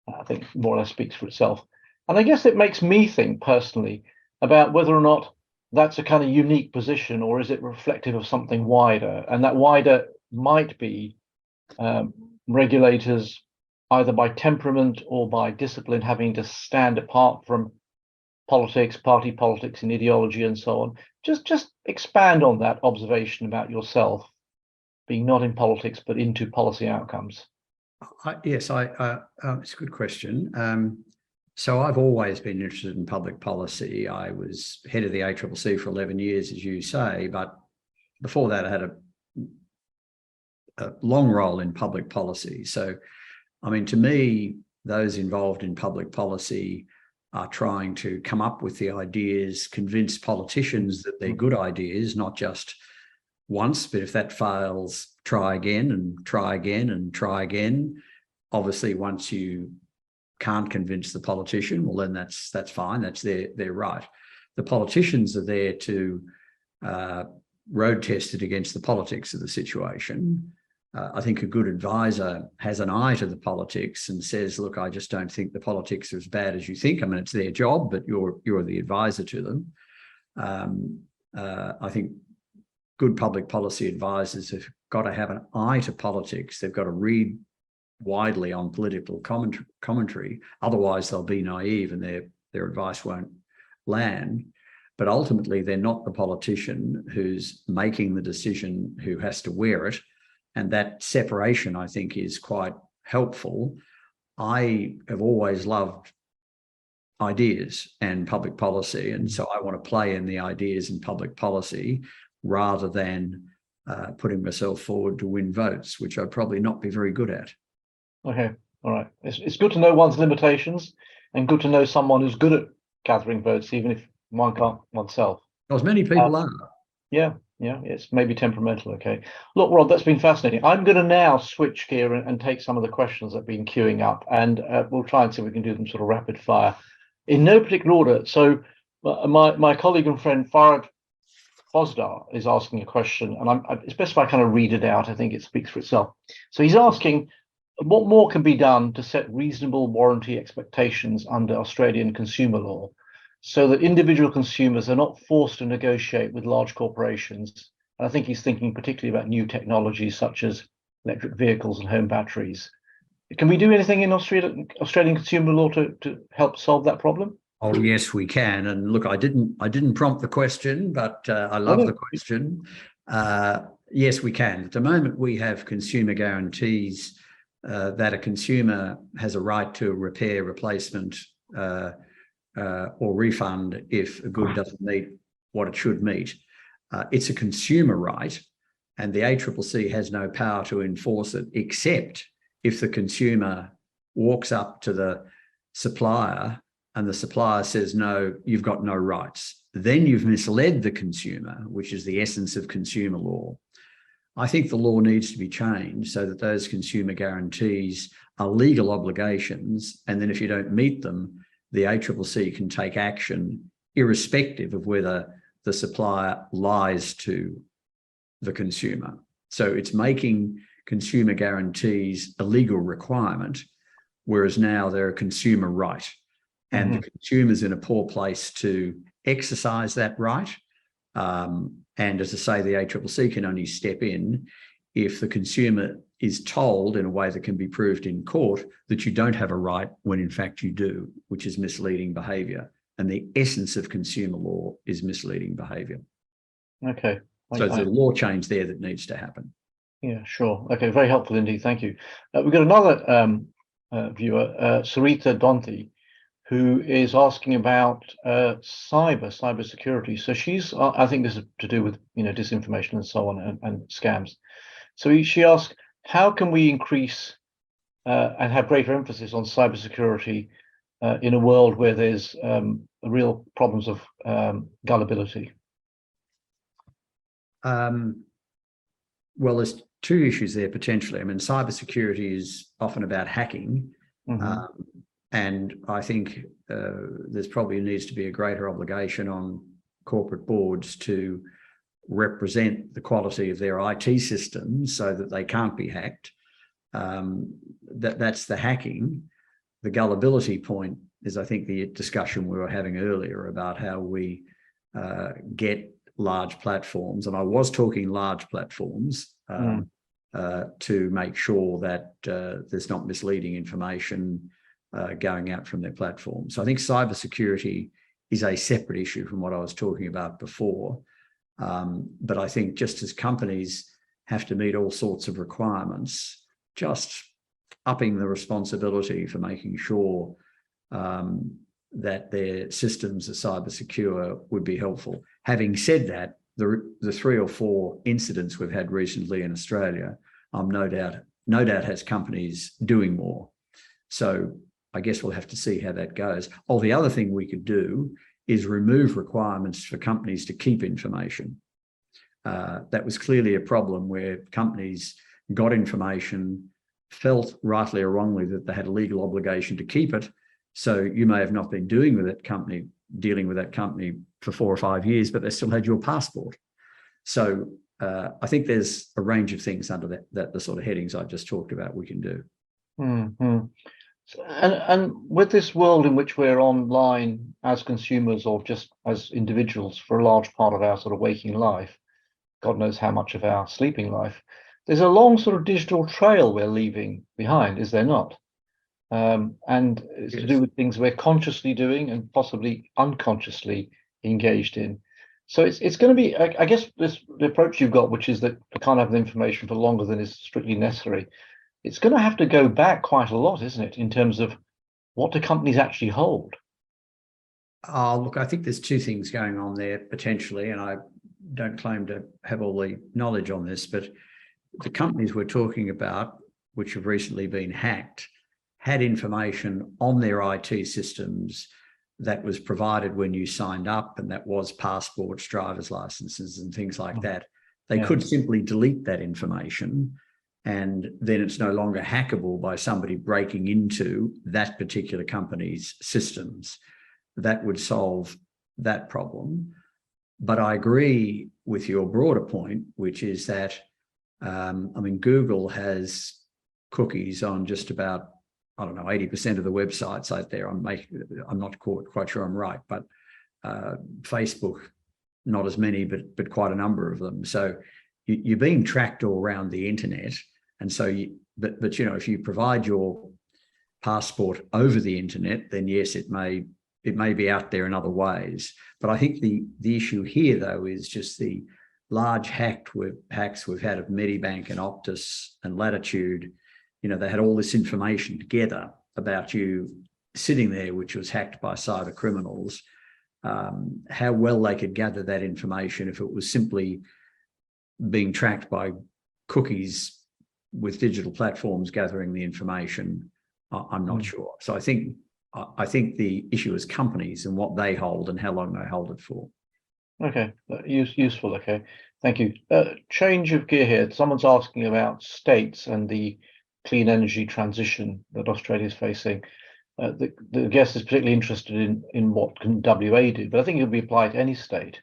I think more or less speaks for itself. And I guess it makes me think personally about whether or not that's a kind of unique position, or is it reflective of something wider? And that wider might be regulators, either by temperament or by discipline, having to stand apart from politics, party politics and ideology and so on. Just expand on that observation about yourself being not in politics, but into policy outcomes. Yes, it's a good question. So I've always been interested in public policy. I was head of the ACCC for 11 years, as you say, but before that I had a long role in public policy. So, I mean, to me, those involved in public policy are trying to come up with the ideas, convince politicians that they're good ideas, not just once, but if that fails, try again and try again and try again. Obviously, once you can't convince the politician, well, then that's fine. That's their right. The politicians are there to road test it against the politics of the situation. I think a good advisor has an eye to the politics and says, look, I just don't think the politics are as bad as you think. I mean, it's their job, but you're the advisor to them. I think good public policy advisors have got to have an eye to politics. They've got to read widely on political commentary. Otherwise, they'll be naive and their advice won't land. But ultimately, they're not the politician who's making the decision who has to wear it. And that separation, I think, is quite helpful. I have always loved ideas and public policy. And so I want to play in the ideas in public policy rather than putting myself forward to win votes, which I'd probably not be very good at. Okay, all right. It's good to know one's limitations, and good to know someone who's good at gathering votes, even if one can't oneself. As many people are. Yeah, it's maybe temperamental. Okay. Look, Rod, that's been fascinating. I'm going to now switch gear and take some of the questions that have been queuing up, and we'll try and see if we can do them sort of rapid fire in no particular order. So my colleague and friend Farad Fozdar is asking a question, and it's best if I kind of read it out. I think it speaks for itself. So he's asking, what more can be done to set reasonable warranty expectations under Australian consumer law so that individual consumers are not forced to negotiate with large corporations? And I think he's thinking particularly about new technologies such as electric vehicles and home batteries. Can we do anything in Australian consumer law to help solve that problem? Oh, yes, we can. And look, I didn't prompt the question, but I love the question. Yes, we can. At the moment, we have consumer guarantees that a consumer has a right to repair, replacement, or refund if a good doesn't meet what it should meet. It's a consumer right, and the ACCC has no power to enforce it, except if the consumer walks up to the supplier and the supplier says, no, you've got no rights. Then you've misled the consumer, which is the essence of consumer law. I think the law needs to be changed so that those consumer guarantees are legal obligations, and then if you don't meet them, the ACCC can take action irrespective of whether the supplier lies to the consumer. So it's making consumer guarantees a legal requirement, whereas now they're a consumer right. And the consumer's in a poor place to exercise that right. And as I say, the ACCC can only step in if the consumer is told in a way that can be proved in court that you don't have a right when in fact you do, which is misleading behaviour. And the essence of consumer law is misleading behaviour. Okay. So there's a law change there that needs to happen. Yeah, sure. Okay, very helpful indeed. Thank you. We've got another viewer, Sarita Donti, who is asking about cyber security. So she's, I think this is to do with disinformation and so on and scams. So she asks, how can we increase and have greater emphasis on cybersecurity in a world where there's real problems of gullibility? Well, there's two issues there potentially. I mean, cybersecurity is often about hacking. And I think there's probably needs to be a greater obligation on corporate boards to represent the quality of their IT systems so that they can't be hacked. That's the hacking. The gullibility point is, I think, the discussion we were having earlier about how we get large platforms. And I was talking large platforms to make sure that there's not misleading information going out from their platform. So I think cybersecurity is a separate issue from what I was talking about before. But I think just as companies have to meet all sorts of requirements, just upping the responsibility for making sure that their systems are cyber secure would be helpful. Having said that, the 3 or 4 incidents we've had recently in Australia, no doubt has companies doing more. So I guess we'll have to see how that goes. Oh, the other thing we could do is remove requirements for companies to keep information. That was clearly a problem where companies got information, felt rightly or wrongly that they had a legal obligation to keep it. So you may have not been dealing with that company for 4 or 5 years, but they still had your passport. So I think there's a range of things under that the sort of headings I just talked about we can do. And with this world in which we're online as consumers or just as individuals for a large part of our sort of waking life, God knows how much of our sleeping life, there's a long sort of digital trail we're leaving behind, is there not? And it's to do with things we're consciously doing and possibly unconsciously engaged in. So it's going to be, I guess, the approach you've got, which is that we can't have the information for longer than is strictly necessary. It's going to have to go back quite a lot, isn't it, in terms of what do companies actually hold? Look, I think there's 2 things going on there potentially, and I don't claim to have all the knowledge on this, but the companies we're talking about, which have recently been hacked, had information on their IT systems that was provided when you signed up, and that was passports, driver's licenses, and things like that. They could simply delete that information, and then it's no longer hackable by somebody breaking into that particular company's systems. That would solve that problem. But I agree with your broader point, which is that, Google has cookies on just about, 80% of the websites out there. I'm not quite sure I'm right, but Facebook, not as many, but quite a number of them. So you're being tracked all around the internet. And so, if you provide your passport over the internet, then yes, it may be out there in other ways. But I think the issue here, though, is just the large hacks we've had of Medibank and Optus and Latitude, they had all this information together about you sitting there, which was hacked by cyber criminals, how well they could gather that information if it was simply being tracked by cookies with digital platforms gathering the information, I'm not sure. So I think the issue is companies and what they hold and how long they hold it for. Okay, useful. Okay, thank you. Change of gear here. Someone's asking about states and the clean energy transition that Australia is facing. The guest is particularly interested in what can WA do, but I think it will be applied to any state.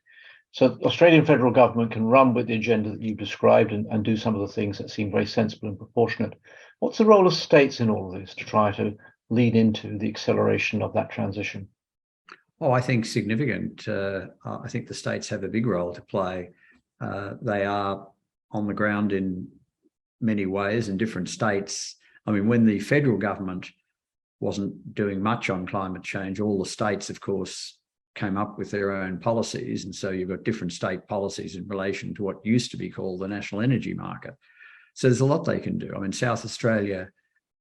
So the Australian federal government can run with the agenda that you've described and do some of the things that seem very sensible and proportionate. What's the role of states in all of this to try to lead into the acceleration of that transition? Oh, I think significant. I think the states have a big role to play. They are on the ground in many ways in different states. I mean, when the federal government wasn't doing much on climate change, all the states, of course, came up with their own policies. And so you've got different state policies in relation to what used to be called the national energy market. So there's a lot they can do. I mean, South Australia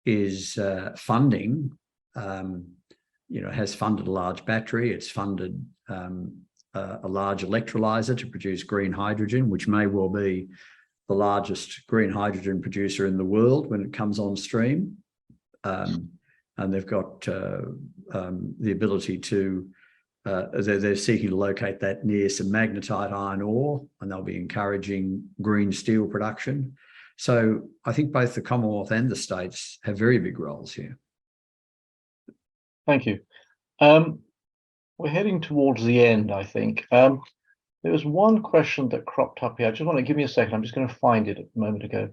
is funding, has funded a large battery. It's funded a large electrolyser to produce green hydrogen, which may well be the largest green hydrogen producer in the world when it comes on stream. And they've got the ability to, they're seeking to locate that near some magnetite iron ore, and they'll be encouraging green steel production. So I think both the Commonwealth and the states have very big roles here. Thank you. We're heading towards the end, I think. There was one question that cropped up here. I just want to give me a second. I'm just going to find it a moment ago.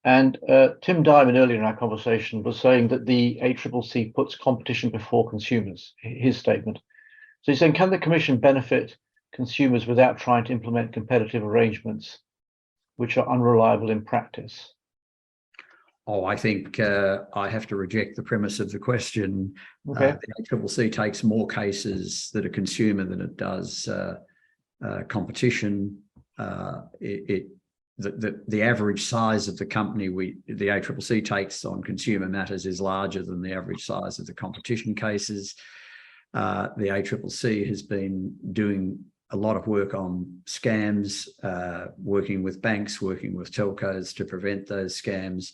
And Tim Diamond earlier in our conversation was saying that the ACCC puts competition before consumers, his statement. So he's saying, can the Commission benefit consumers without trying to implement competitive arrangements which are unreliable in practice? Oh, I think I have to reject the premise of the question. Okay. The ACCC takes more cases that are consumer than it does competition. The average size of the company the ACCC takes on consumer matters is larger than the average size of the competition cases. The ACCC has been doing a lot of work on scams, working with banks, working with telcos to prevent those scams.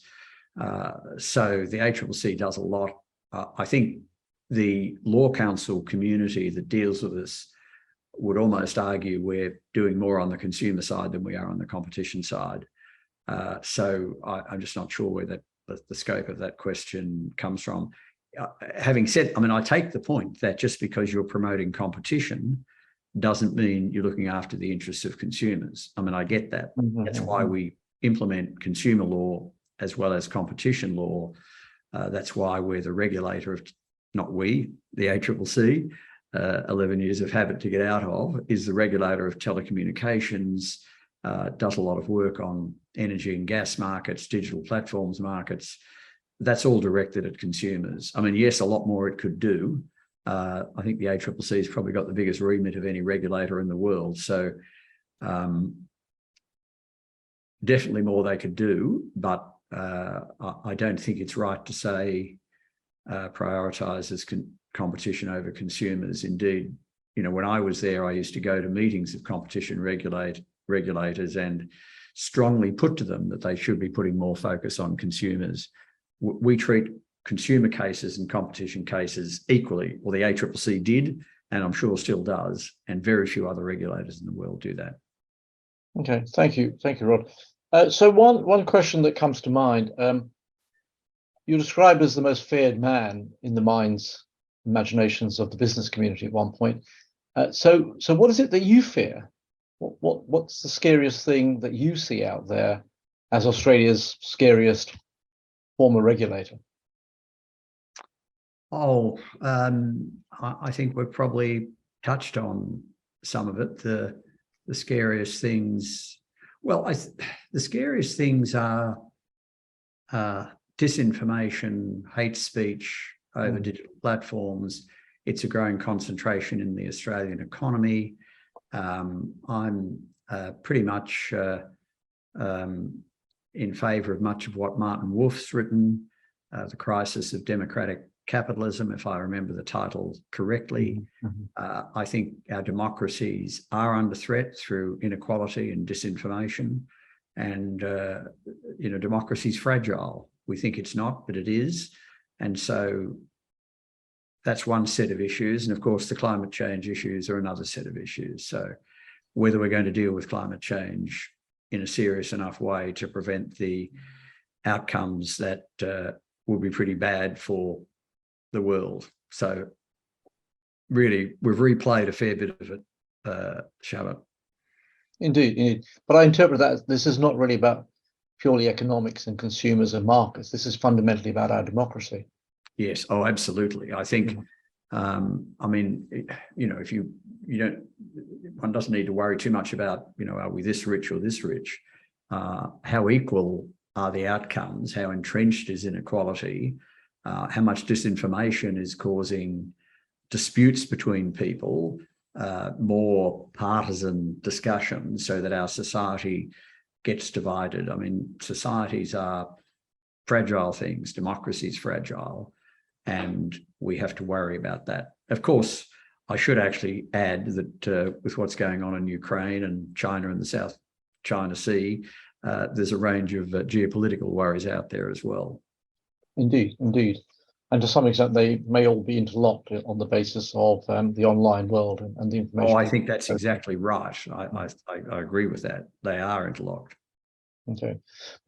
So the ACCC does a lot. I think the Law Council community that deals with this would almost argue we're doing more on the consumer side than we are on the competition side. So I'm just not sure where the scope of that question comes from. Having said, I mean, I take the point that just because you're promoting competition doesn't mean you're looking after the interests of consumers. I mean, I get that. Mm-hmm. That's why we implement consumer law as well as competition law. That's why we're the regulator of, not we, the ACCC, 11 years of habit to get out of, is the regulator of telecommunications, does a lot of work on energy and gas markets, digital platforms markets. That's all directed at consumers. I mean, yes, a lot more it could do. I think the ACCC has probably got the biggest remit of any regulator in the world. So definitely more they could do, but I don't think it's right to say prioritises competition over consumers. Indeed, when I was there, I used to go to meetings of competition regulators and strongly put to them that they should be putting more focus on consumers. We treat consumer cases and competition cases equally, or the ACCC did, and I'm sure still does, and very few other regulators in the world do that. Okay, thank you, Rod. So one question that comes to mind, you're described as the most feared man in the imaginations of the business community at one point. So what is it that you fear? What's the scariest thing that you see out there as Australia's scariest former regulator? Oh, I think we've probably touched on some of it. The scariest things. Well, the scariest things are disinformation, hate speech over digital platforms. It's a growing concentration in the Australian economy. I'm pretty much in favour of much of what Martin Wolf's written, The Crisis of Democratic Capitalism, if I remember the title correctly. I think our democracies are under threat through inequality and disinformation. And, democracy's fragile. We think it's not, but it is. And so that's one set of issues. And of course, the climate change issues are another set of issues. So whether we're going to deal with climate change in a serious enough way to prevent the outcomes that will be pretty bad for the world. So really, we've replayed a fair bit of it, Shamit. Indeed. But I interpret that this is not really about purely economics and consumers and markets. This is fundamentally about our democracy. Yes. Oh, absolutely. I think, if you don't, one doesn't need to worry too much about, are we this rich or this rich? How equal are the outcomes? How entrenched is inequality? How much disinformation is causing disputes between people, more partisan discussion, so that our society gets divided. I mean, societies are fragile things, democracy is fragile, and we have to worry about that. Of course, I should actually add that with what's going on in Ukraine and China and the South China Sea, there's a range of geopolitical worries out there as well. Indeed. And to some extent, they may all be interlocked on the basis of the online world and the information. Oh, I think that's exactly right. I agree with that. They are interlocked. Okay.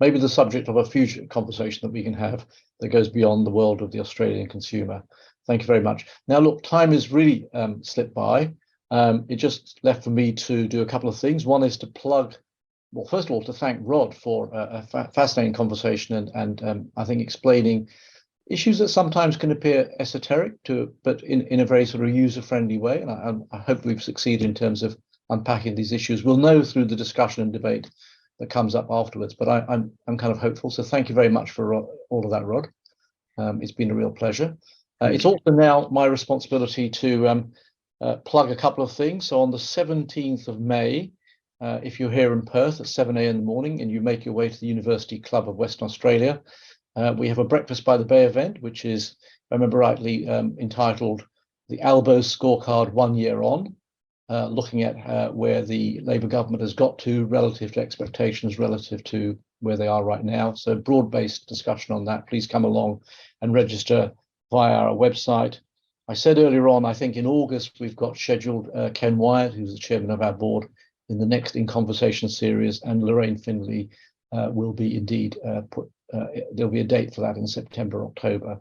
Maybe the subject of a future conversation that we can have that goes beyond the world of the Australian consumer. Thank you very much. Now, look, time has really slipped by. It just left for me to do a couple of things. One is to plug, well, first of all, to thank Rod for a fascinating conversation and I think explaining issues that sometimes can appear esoteric but in a very sort of user-friendly way. And I hope we've succeeded in terms of unpacking these issues. We'll know through the discussion and debate that comes up afterwards, but I'm kind of hopeful. So thank you very much for all of that, Rod. It's been a real pleasure. It's also now my responsibility to plug a couple of things. So on the 17th of May, if you're here in Perth at 7 a.m. in the morning and you make your way to the University Club of Western Australia, we have a Breakfast by the Bay event, which is, if I remember rightly, entitled The Albo Scorecard 1 Year On, looking at where the Labour government has got to relative to expectations, relative to where they are right now. So broad-based discussion on that. Please come along and register via our website. I said earlier on, I think in August, we've got scheduled Ken Wyatt, who's the chairman of our board, in the next In Conversation series, and Lorraine Findlay will be indeed there'll be a date for that in September, October.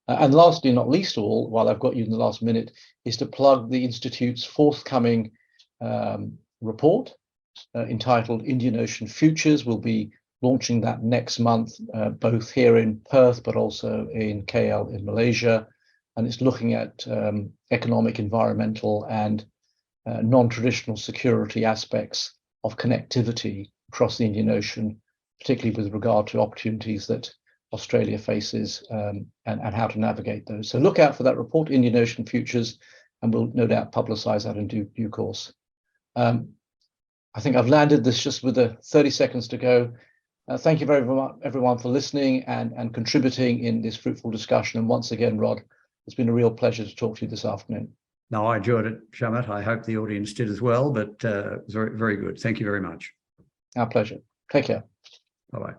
And lastly, not least of all, while I've got you in the last minute, is to plug the Institute's forthcoming report entitled Indian Ocean Futures. We'll be launching that next month, both here in Perth, but also in KL in Malaysia. And it's looking at economic, environmental, and non-traditional security aspects of connectivity across the Indian Ocean, particularly with regard to opportunities that Australia faces and how to navigate those. So look out for that report, Indian Ocean Futures, and we'll no doubt publicise that in due course. I think I've landed this just with 30 seconds to go. Thank you very much, everyone, for listening and contributing in this fruitful discussion. And once again, Rod, it's been a real pleasure to talk to you this afternoon. No, I enjoyed it, Shamit. I hope the audience did as well, but it was very, very good. Thank you very much. Our pleasure. Take care. Bye-bye.